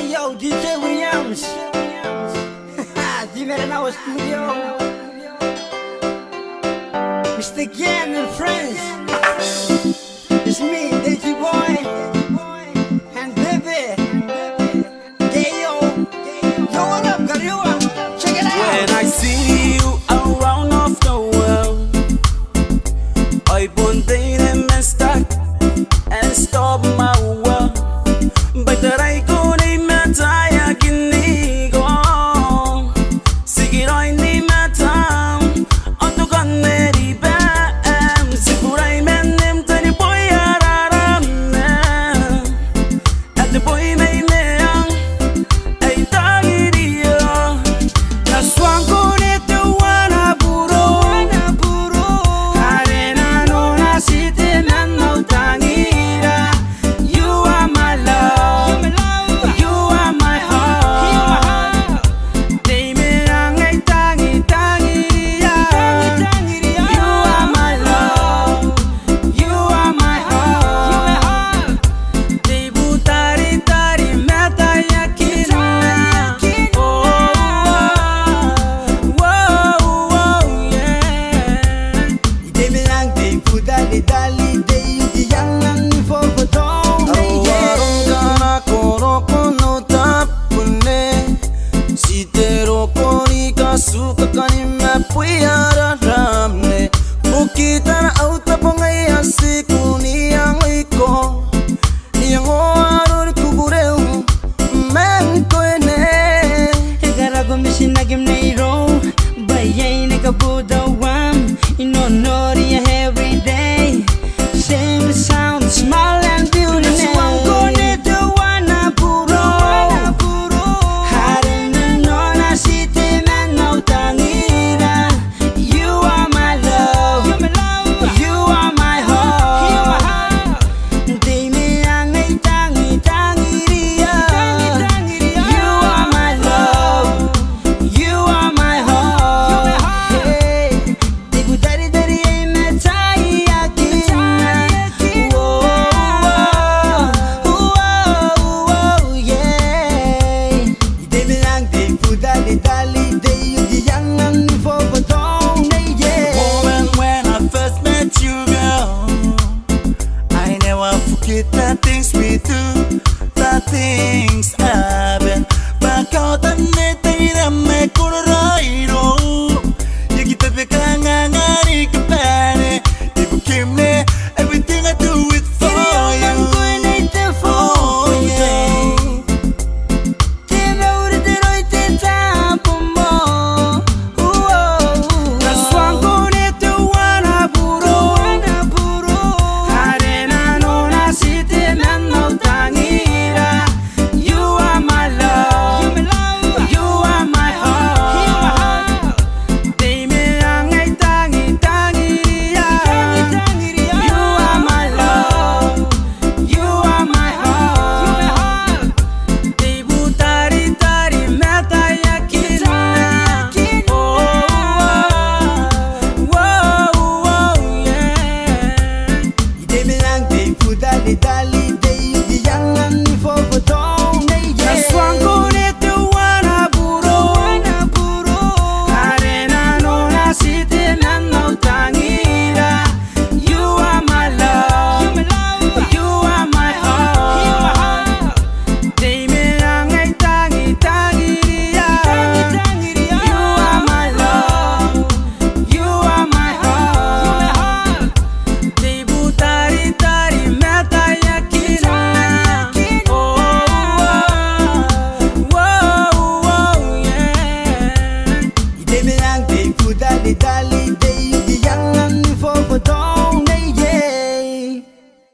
yo, DJ Williams. Dime en our studio. Mr. Gan and friends. It's me, DJ Boy. And baby. Yo, what up, Gariwa? Check it out. When I see you around of the world, I one day them and stuck and stop my world. But the right go ni mataya kinigo. Sige roi ni matam, ando ganeri bam. Sigurai menem tani boy araram na. At the boy may meang ay tagiriyo. Naswang ko nito wana puro. Arena no nasite man no tangira. You are my love, you are my heart. Di mirang ay tangiriya. You are my love, you are my heart. Di butari-tari matayakin na. Oh, yeah. Dime lang, day dali, day yang ang ifobotong. Awarong kana kono kono tapune. Sitero koni kasuka kani mapuya ramne. Bukita na auta pongay asikuni ang iko. Yang oaron kukureu mengko ene. Egarago misinagim na iro. Bayay na kabudawam. Inonori every day. Same sound, smile and beauty. Naswang ko nito wana puro. Harin na nasite man no tangira. You are my love, you are my heart. Di mi ang ay tangiriya. You are my love, you are my heart. Hey, di butari-tari ay matayakin na. Yeah. Dime lang, di dali, di yang ang ifobotong. Yeah. Moment when I first met you, girl, I never forget the things we do, the things happen. Bakit ang netay na may kurairo?